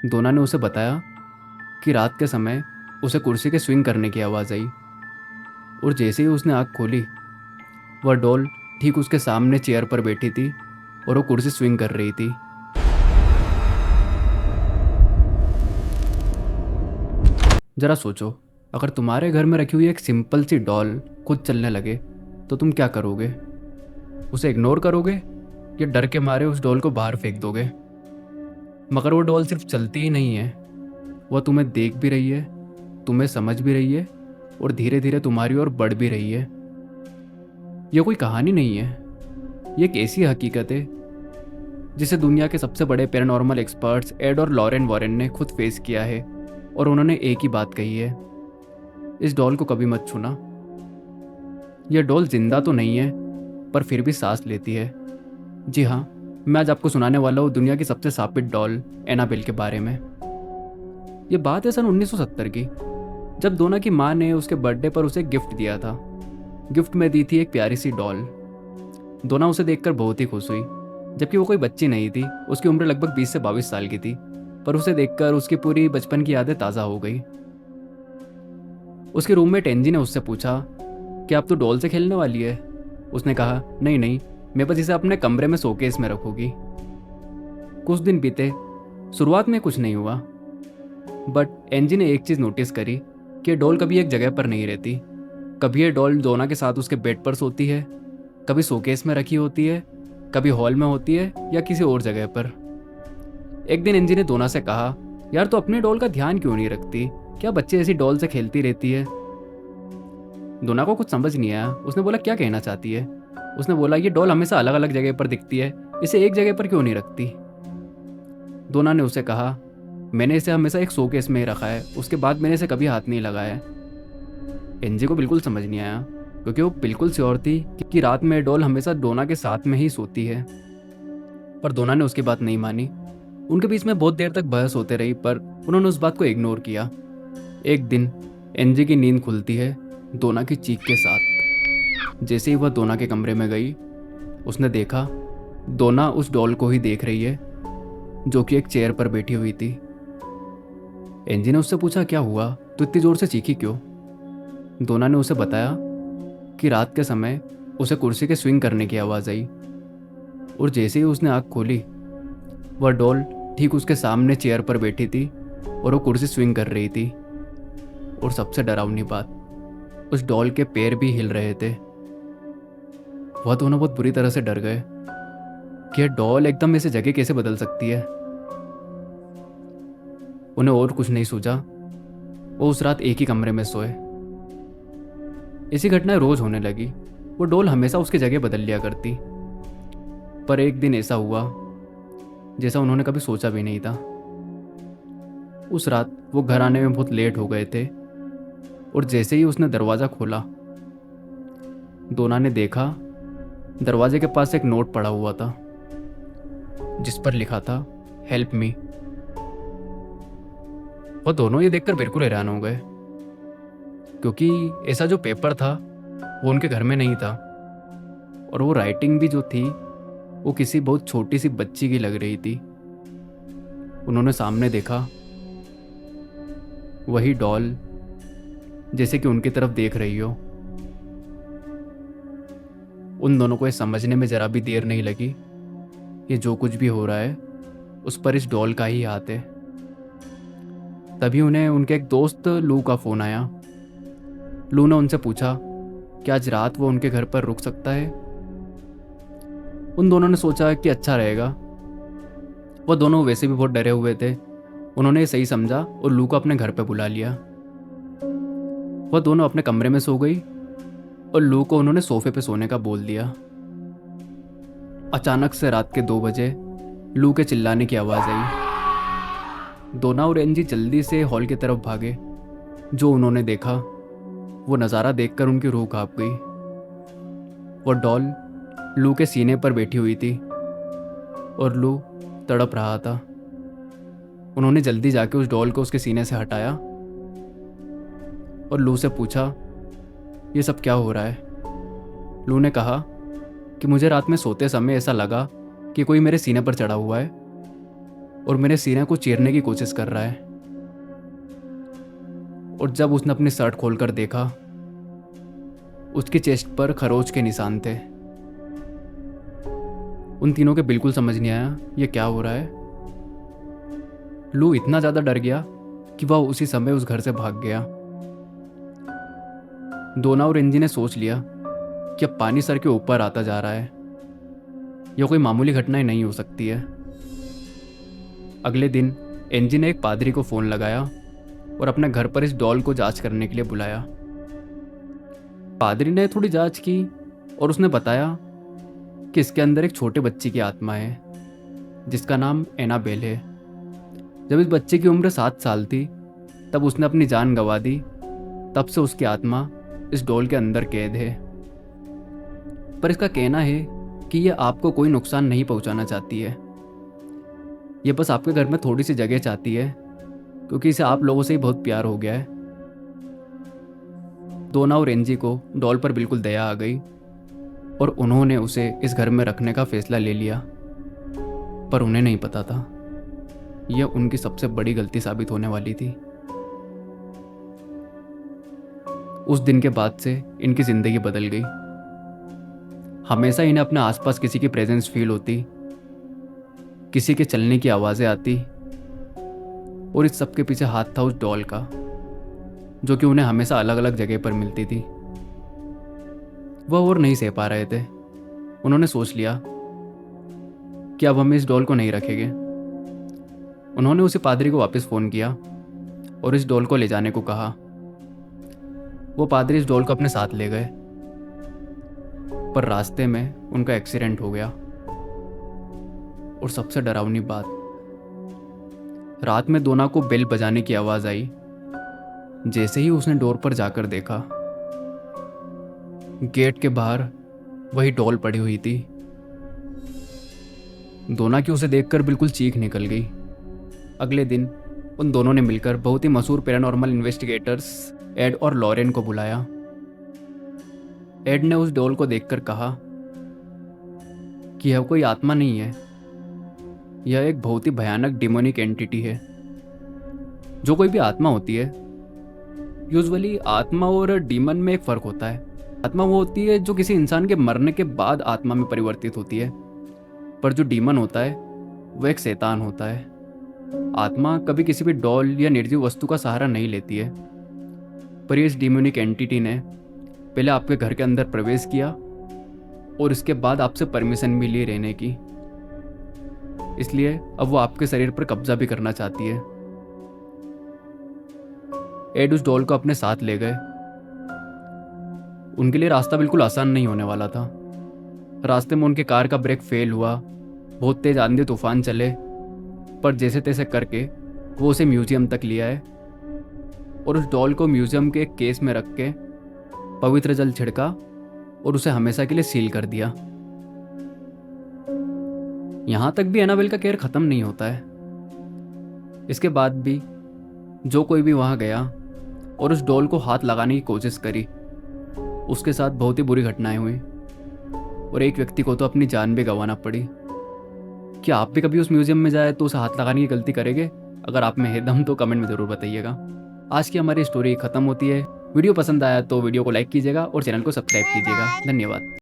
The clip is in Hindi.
दोना ने उसे बताया कि रात के समय उसे कुर्सी के स्विंग करने की आवाज़ आई और जैसे ही उसने आँख खोली, वह डॉल ठीक उसके सामने चेयर पर बैठी थी और वो कुर्सी स्विंग कर रही थी। जरा सोचो, अगर तुम्हारे घर में रखी हुई एक सिंपल सी डॉल खुद चलने लगे तो तुम क्या करोगे? उसे इग्नोर करोगे या डर के मारे उस डॉल को बाहर फेंक दोगे? मगर वो डॉल सिर्फ चलती ही नहीं है, वह तुम्हें देख भी रही है, तुम्हें समझ भी रही है और धीरे धीरे तुम्हारी ओर बढ़ भी रही है। यह कोई कहानी नहीं है, ये एक ऐसी हकीकत है जिसे दुनिया के सबसे बड़े पैरानॉर्मल एक्सपर्ट्स एड और लॉरेन वॉरेन ने खुद फेस किया है और उन्होंने एक ही बात कही है, इस डॉल को कभी मत छूना। यह डॉल जिंदा तो नहीं है पर फिर भी सांस लेती है। जी हाँ, मैं आज आपको सुनाने वाला हूँ दुनिया की सबसे सापित डॉल एनाबेल के बारे में। ये बात है सन 1970 की, जब दोना की माँ ने उसके बर्थडे पर उसे गिफ्ट दिया था। गिफ्ट में दी थी एक प्यारी सी डॉल। दोना उसे देखकर बहुत ही खुश हुई, जबकि वो कोई बच्ची नहीं थी, उसकी उम्र लगभग 20 से 22 साल की थी। पर उसे देखकर उसकी पूरी बचपन की यादें ताज़ा हो गई। उसके रूममेट एंजी ने उससे पूछा कि आप तो डॉल से खेलने वाली है? उसने कहा, नहीं नहीं, मैं बस इसे अपने कमरे में शोकेस में रखूंगी। कुछ दिन बीते, शुरुआत में कुछ नहीं हुआ, बट एंजी ने एक चीज़ नोटिस करी कि डॉल कभी एक जगह पर नहीं रहती। कभी ये डॉल दोना के साथ उसके बेड पर सोती है, कभी शोकेस में रखी होती है, कभी हॉल में होती है या किसी और जगह पर। एक दिन एंजी ने दोना से कहा, यार तो अपने डॉल का ध्यान क्यों नहीं रखती? क्या बच्चे ऐसी डॉल से खेलती रहती है? दोना को कुछ समझ नहीं आया। उसने बोला, क्या कहना चाहती है? उसने बोला, ये डॉल हमेशा अलग अलग जगह पर दिखती है, इसे एक जगह पर क्यों नहीं रखती? दोना ने उसे कहा, मैंने इसे हमेशा एक शोकेस में ही रखा है, उसके बाद मैंने इसे कभी हाथ नहीं लगाया। एंजी को बिल्कुल समझ नहीं आया, क्योंकि वो बिल्कुल श्योर थी कि रात में डॉल हमेशा डोना के साथ में ही सोती है। पर दोना ने उसकी बात नहीं मानी। उनके बीच में बहुत देर तक बहस होते रही, पर उन्होंने उस बात को इग्नोर किया। एक दिन एंजी की नींद खुलती है दोना की चीख के साथ। जैसे ही वह दोना के कमरे में गई, उसने देखा दोना उस डॉल को ही देख रही है जो कि एक चेयर पर बैठी हुई थी। एंजी ने उससे पूछा, क्या हुआ, तो इतनी जोर से चीखी क्यों? दोना ने उसे बताया कि रात के समय उसे कुर्सी के स्विंग करने की आवाज़ आई और जैसे ही उसने आँख खोली, वह डॉल ठीक उसके सामने चेयर पर बैठी थी और वो कुर्सी स्विंग कर रही थी। और सबसे डरावनी बात, उस डॉल के पैर भी हिल रहे थे। वह दोनों बहुत बुरी तरह से डर गए कि यह डॉल एकदम ऐसे जगह कैसे बदल सकती है। उन्हें और कुछ नहीं सूझा, वो उस रात एक ही कमरे में सोए। ऐसी घटनाएं रोज होने लगी। वो डॉल हमेशा उसकी जगह बदल लिया करती। पर एक दिन ऐसा हुआ जैसा उन्होंने कभी सोचा भी नहीं था। उस रात वो घर आने में बहुत लेट हो गए थे और जैसे ही उसने दरवाज़ा खोला, दोना ने देखा दरवाजे के पास एक नोट पड़ा हुआ था जिस पर लिखा था, हेल्प मी। वो दोनों ये देखकर बिल्कुल हैरान हो गए, क्योंकि ऐसा जो पेपर था वो उनके घर में नहीं था और वो राइटिंग भी जो थी वो किसी बहुत छोटी सी बच्ची की लग रही थी। उन्होंने सामने देखा, वही डॉल जैसे कि उनकी तरफ देख रही हो। उन दोनों को ये समझने में जरा भी देर नहीं लगी, ये जो कुछ भी हो रहा है उस पर इस डॉल का ही हाथ है। तभी उन्हें उनके एक दोस्त लू का फ़ोन आया। लू ने उनसे पूछा कि आज रात वो उनके घर पर रुक सकता है। उन दोनों ने सोचा कि अच्छा रहेगा। वह दोनों वैसे भी बहुत डरे हुए थे। उन्होंने ये सही समझा और लू को अपने घर पर बुला लिया। वह दोनों अपने कमरे में सो गई और लू को उन्होंने सोफे पे सोने का बोल दिया। अचानक से रात के 2 बजे लू के चिल्लाने की आवाज़ आई। दोना और एंजी जल्दी से हॉल की तरफ भागे। जो उन्होंने देखा वो नज़ारा देखकर उनकी रूह कांप गई। वो डॉल लू के सीने पर बैठी हुई थी और लू तड़प रहा था। उन्होंने जल्दी जाके उस डॉल को उसके सीने से हटाया और लू से पूछा, ये सब क्या हो रहा है? लू ने कहा कि मुझे रात में सोते समय ऐसा लगा कि कोई मेरे सीने पर चढ़ा हुआ है। और मेरे सीने को चीरने की कोशिश कर रहा है। और जब उसने अपनी शर्ट खोलकर देखा, उसकी चेस्ट पर खरोच के निशान थे। उन तीनों के बिल्कुल समझ नहीं आया ये क्या हो रहा है। लू इतना ज़्यादा डर गया कि वह उसी समय उस घर से भाग गया। डोना और एंजी ने सोच लिया कि अब पानी सर के ऊपर आता जा रहा है, यह कोई मामूली घटनाएं नहीं हो सकती है। अगले दिन एंजी ने एक पादरी को फ़ोन लगाया और अपने घर पर इस डॉल को जांच करने के लिए बुलाया। पादरी ने थोड़ी जांच की और उसने बताया कि इसके अंदर एक छोटे बच्चे की आत्मा है जिसका नाम एनाबेल है। जब इस बच्चे की उम्र 7 साल थी तब उसने अपनी जान गंवा दी। तब से उसकी आत्मा इस डॉल के अंदर कैद है। पर इसका कहना है कि यह आपको कोई नुकसान नहीं पहुंचाना चाहती है। यह बस आपके घर में थोड़ी सी जगह चाहती है क्योंकि इसे आप लोगों से ही बहुत प्यार हो गया है। डोना और एंजी को डॉल पर बिल्कुल दया आ गई और उन्होंने उसे इस घर में रखने का फैसला ले लिया। पर उन्हें नहीं पता था यह उनकी सबसे बड़ी गलती साबित होने वाली थी। उस दिन के बाद से इनकी जिंदगी बदल गई। हमेशा इन्हें अपने आसपास किसी की प्रेजेंस फील होती, किसी के चलने की आवाज़ें आती, और इस सब के पीछे हाथ था उस डॉल का जो कि उन्हें हमेशा अलग अलग जगह पर मिलती थी। वह और नहीं सह पा रहे थे। उन्होंने सोच लिया कि अब हम इस डॉल को नहीं रखेंगे। उन्होंने उसी पादरी को वापस फ़ोन किया और इस डॉल को ले जाने को कहा। वो पादरी इस डॉल को अपने साथ ले गए, पर रास्ते में उनका एक्सीडेंट हो गया। और सबसे डरावनी बात, रात में डोना को बेल बजाने की आवाज़ आई। जैसे ही उसने डोर पर जाकर देखा, गेट के बाहर वही डॉल पड़ी हुई थी। डोना की उसे देखकर बिल्कुल चीख निकल गई। अगले दिन उन दोनों ने मिलकर बहुत ही मशहूर पैरानॉर्मल इन्वेस्टिगेटर्स एड और लॉरेन को बुलाया। एड ने उस डॉल को देखकर कहा कि यह कोई आत्मा नहीं है, यह एक बहुत ही भयानक डिमोनिक एंटिटी है। जो कोई भी आत्मा होती है, यूजुअली आत्मा और डीमन में एक फ़र्क होता है। आत्मा वो होती है जो किसी इंसान के मरने के बाद आत्मा में परिवर्तित होती है, पर जो डीमन होता है वह एक शैतान होता है। आत्मा कभी किसी भी डॉल या निर्जीव वस्तु का सहारा नहीं लेती है, पर इस डिमोनिक एंटिटी ने पहले आपके घर के अंदर प्रवेश किया और इसके बाद आपसे परमिशन भी ली रहने की। इसलिए अब वो आपके शरीर पर कब्जा भी करना चाहती है। एड उस डॉल को अपने साथ ले गए। उनके लिए रास्ता बिल्कुल आसान नहीं होने वाला था। रास्ते में उनके कार का ब्रेक फेल हुआ, बहुत तेज आंधी तूफान चले, पर जैसे तैसे करके वो उसे म्यूजियम तक लिया है और उस डॉल को म्यूजियम के एक केस में रख के पवित्र जल छिड़का और उसे हमेशा के लिए सील कर दिया। यहां तक भी एनाबेल का केयर खत्म नहीं होता है। इसके बाद भी जो कोई भी वहां गया और उस डॉल को हाथ लगाने की कोशिश करी, उसके साथ बहुत ही बुरी घटनाएं हुई और एक व्यक्ति को तो अपनी जान भी गंवाना पड़ी। क्या आप भी कभी उस म्यूजियम में जाए तो उसे हाथ लगाने की गलती करेंगे? अगर आप में है दम तो कमेंट में ज़रूर बताइएगा। आज की हमारी स्टोरी खत्म होती है। वीडियो पसंद आया तो वीडियो को लाइक कीजिएगा और चैनल को सब्सक्राइब कीजिएगा। धन्यवाद।